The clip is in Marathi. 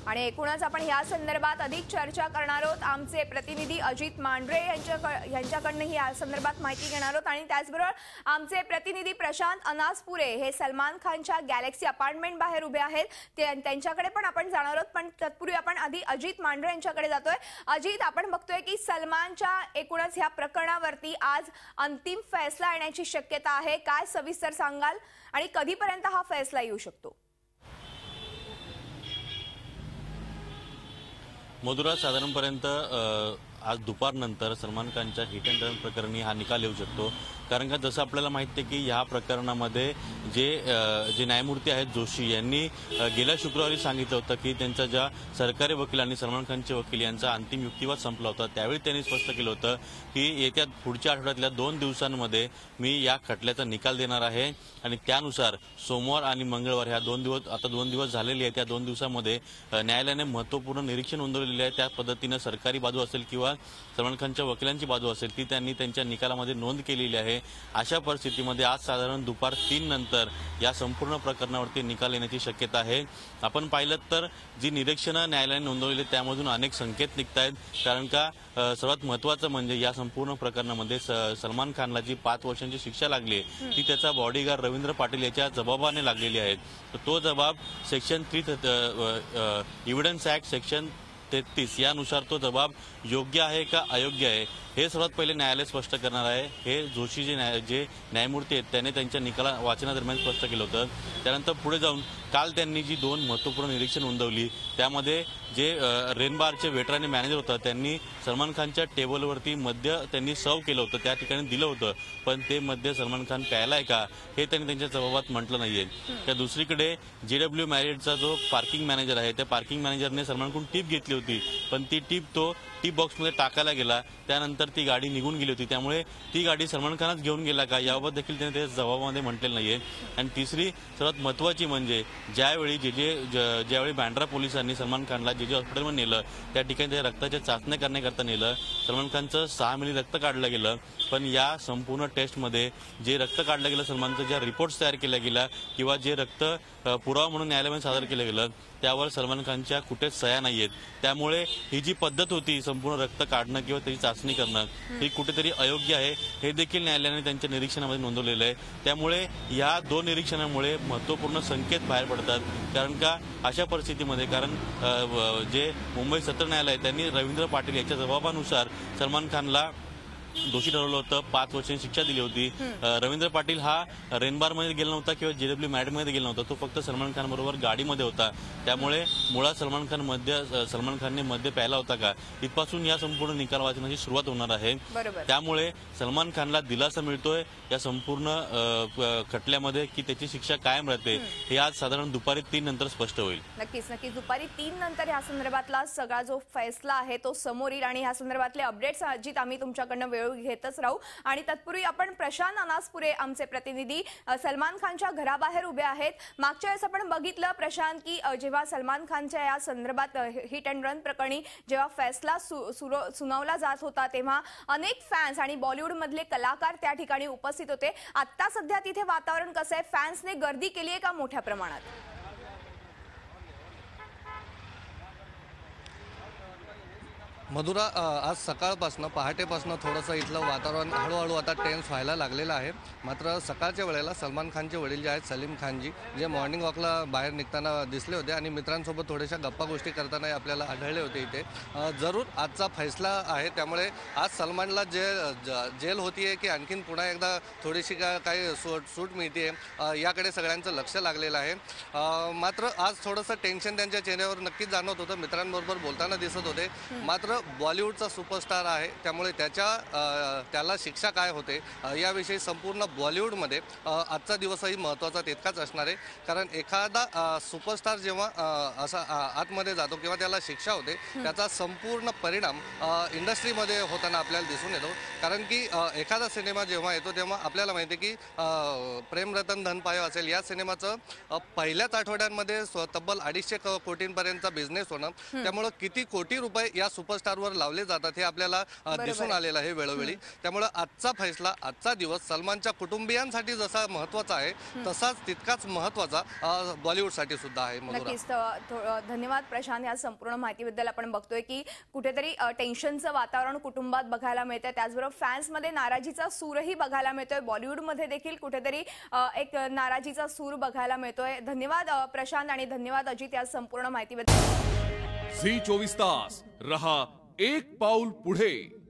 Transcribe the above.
आणि एकूणच आपण या संदर्भात अधिक चर्चा करणार आहोत। आमचे प्रतिनिधी अजित मांढरे यांच्याकडून या संदर्भात माहिती घेणार आहोत आणि त्याचबरोबर आमचे प्रतिनिधी प्रशांत अनासपुरे हे सलमान खानच्या गॅलेक्सी अपार्टमेंट बाहेर उभे आहेत, त्यांच्याकडे पण आपण जाणार आहोत। पण तत्पूर्वी आपण आधी अजित मांढरे यांच्याकडे जातोय। अजित, आपण बघतोय की सलमानच्या एकूणच ह्या प्रकरणावरती आज अंतिम फैसला येण्याची शक्यता आहे। काय सविस्तर सांगाल आणि कधीपर्यंत हा फैसला येऊ शकतो? मधुरा, साधारणपर्यंत आज दुपारनंतर सलमान खानच्या हिट अँड रन प्रकरणी हा निकाल येऊ शकतो। कारण का जसं आपल्याला माहिती आहे की या प्रकरणामध्ये जे न्यायमूर्ती आहेत जोशी यांनी गेल्या शुक्रवारी सांगितलं होतं की त्यांच्या ज्या सरकारी वकिलांनी सलमान खानचे वकील यांचा अंतिम युक्तिवाद संपला होता, त्यावेळी त्यांनी स्पष्ट केलं होतं की येत्या पुढच्या आठवड्यातल्या 2 दिवसांमध्ये मी या खटल्याचा निकाल देणार आहे आणि त्यानुसार सोमवार आणि मंगळवार ह्या 2 दिवस, आता 2 दिवस झालेले आहेत, त्या 2 दिवसांमध्ये न्यायालयाने महत्त्वपूर्ण निरीक्षण नोंदवलेले आहे। त्या पद्धतीने सरकारी बाजू असेल किंवा सलमान खानच्या वकिलांची बाजू असेल ती त्यांनी त्यांच्या निकालामध्ये नोंद केलेली आहे। अशा परिस्थितीमध्ये आज साधारण दुपार 3 नंतर या संपूर्ण प्रकरणावरती निकाल येण्याची शक्यता आहे। आपण पाहिलं तर जी निरीक्षणं न्यायालयाने नोंदवलेली त्यामधून अनेक संकेत निघत आहेत। कारण का सर्वात महत्त्वाचं म्हणजे या संपूर्ण प्रकरणामध्ये सलमान खानला जी 5 वर्षांची शिक्षा लागली ती त्याचा बॉडीगार्ड रवींद्र पाटील याच्या जबाबाने लागलेली आहे। तो जबाब सेक्शन 3 एव्हिडन्स ऍक्ट सेक्शन 33 यानुसार तो जबाब योग्य आहे का अयोग्य आहे हे सर्वात पहिले न्यायालय स्पष्ट करणार आहे। हे जोशी जे न्यायमूर्ती आहेत त्याने त्यांच्या निकाला वाचनादरम्यान स्पष्ट केलं होतं। त्यानंतर पुढे जाऊन काल त्यांनी जी 2 महत्त्वपूर्ण निरीक्षण नोंदवली त्यामध्ये जे रेनबारचे वेटर मॅनेजर होता त्यांनी सलमान खानच्या टेबलवरती मद्य त्यांनी सर्व केलं होतं, त्या ठिकाणी दिलं होतं, पण ते मद्य सलमान खान प्यायलाय का हे त्यांनी त्यांच्या जबाबात म्हटलं नाहीये। त्या दुसरीकडे JW मॅरियटचा जो पार्किंग मॅनेजर आहे त्या पार्किंग मॅनेजरने सलमानकडून टिप घेतली होती, पण ती टिप तो टिप बॉक्समध्ये टाकायला गेला, त्यानंतर ती गाडी निघून गेली होती, त्यामुळे ती गाडी सलमान खानच घेऊन गेला का याबाबत देखील त्याने त्याच्या जबाबामध्ये म्हटलेलं नाहीये। आणि तिसरी सर्वात महत्त्वाची म्हणजे ज्यावेळी ज्यावेळी बँड्रा पोलिसांनी सलमान खानला जे हॉस्पिटलमध्ये नेलं त्या ठिकाणी त्या रक्ताच्या चाचण्या करण्याकरता नेलं, सलमान खानचं 6 मिली रक्त काढलं गेलं, पण या संपूर्ण टेस्टमध्ये जे रक्त काढलं गेलं सलमानचं, ज्या रिपोर्ट्स तयार केल्या गेल्या किंवा जे रक्त पुरावा म्हणून न्यायालयामध्ये सादर केलं गेलं त्यावर सलमान खानच्या कुठेच सह्या नाहीयेत। त्यामुळे ही जी पद्धत होती संपूर्ण रक्त काढणं किंवा त्याची चाचणी करणं ही कुठेतरी अयोग्य आहे हे देखील न्यायालयाने त्यांच्या निरीक्षणामध्ये नोंदवलेलं आहे। त्यामुळे या 2 निरीक्षणामुळे महत्त्वपूर्ण संकेत बाहेर पडतात। कारण का अशा परिस्थितीमध्ये जे मुंबई सत्र न्यायालय त्यांनी रवींद्र पाटील याच्या जबाबानुसार सलमान खानला दोषी ठरवलं होतं, 5 वर्षांची शिक्षा दिली होती। रवींद्र पाटील हा रेनबारमध्ये गेला नव्हता किंवा JW मॅरियटमध्ये गेला नव्हता, तो फक्त सलमान खान बरोबर गाडीमध्ये होता। त्यामुळे मुळात सलमान खानने मद्य प्यायला होता का इथपासून या संपूर्ण निकाल वाचनाची सुरुवात होणार आहे। त्यामुळे सलमान खानला दिलासा मिळतोय या संपूर्ण खटल्यामध्ये की त्याची शिक्षा कायम राहते हे आज साधारण दुपारी 3 नंतर स्पष्ट होईल। नक्कीच दुपारी 3 नंतर या संदर्भातला सगळा जो फैसला आहे तो समोर येईल आणि या संदर्भातले अपडेट्स अजित आम्ही तुमच्याकडनं वेळ घेतच राहू। आणि तत्पूर्वी आपण प्रशांत अनासपुरे आमचे प्रतिनिधी सलमान खानच्या घराबाहेर उभे आहेत। मागच्या वेळेस आपण बघितलं प्रशांत की जेव्हा सलमान खानच्या या संदर्भात हिट अँड रन प्रकरणी जेव्हा फैसला सुनावला जात होता तेव्हा अनेक फॅन्स आणि बॉलिवूड मधले कलाकार त्या ठिकाणी उपस्थित होते। आता सध्या तिथे वातावरण कसं आहे? फॅन्सने गर्दी केली आहे का मोठ्या प्रमाणात? मधुरा, आज सकाळपासून पहाटेपासून थोडंसं इथलं वातावरण हळूहळू आता टेन्स व्हायला लागलेलं आहे। मात्र सकाळच्या वेळेला सलमान खानचे वडील जे आहेत सलीम खानजी जे मॉर्निंग वॉकला बाहेर निघताना दिसले होते आणि मित्रांसोबत थोड्याशा गप्पा गोष्टी करताना आपल्याला आढळले होते इथे। जरूर आजचा फैसला आहे, त्यामुळे आज सलमानला जेल होतीये की आणखीन पुन्हा एकदा थोडीशी काही सूट मिळते याकडे सगळ्यांचं लक्ष लागलेलं आहे। मात्र आज थोडंसं टेन्शन त्यांच्या चेहऱ्यावर नक्कीच जाणवत होतं, मित्रांबरोबर बोलताना दिसत होते। मात्र बॉलिवूडचा सुपरस्टार आहे त्यामुळे त्याला शिक्षा काय होते याविषयी संपूर्ण बॉलिवूडमध्ये आजचा दिवसही महत्त्वाचा तितकाच असणार आहे। कारण एखादा सुपरस्टार जेव्हा असा आतमध्ये जातो किंवा त्याला शिक्षा होते त्याचा संपूर्ण परिणाम इंडस्ट्रीमध्ये होताना आपल्याला दिसून येतो। कारण की एखादा सिनेमा जेव्हा येतो तेव्हा आपल्याला माहिती आहे की प्रेम रतन धन पायो असेल या सिनेमाचं पहिल्याच आठवड्यांमध्ये तब्बल 250 कोटींपर्यंतचा बिझनेस होणं, त्यामुळे किती कोटी रुपये या सुपरस्टार स्टारवर लावले जातात हे आपल्याला दिसून आलेलं आहे वेळोवेळी. त्यामुळे आजचा फैसला, आजचा दिवस सलमानच्या कुटुंबियांसाठी जसा महत्त्वाचा आहे तसाच तितकाच महत्त्वाचा बॉलिवूडसाठी सुद्धा आहे. नक्कीच. धन्यवाद प्रशांत. या संपूर्ण माहितीबद्दल. आपण बघतोय की कुठेतरी टेन्शनचं वातावरण कुटुंबात बघायला मिळतंय, त्याचबरोबर फॅन्समध्ये नाराजीचा सूरही बघायला मिळतोय. बॉलिवूडमध्ये देखील कुठेतरी एक नाराजीचा सूर बघायला मिळतोय. धन्यवाद प्रशांत आणि धन्यवाद अजित या संपूर्ण माहितीबद्दल. झी 24 तास रहा एक पाऊल पुढे.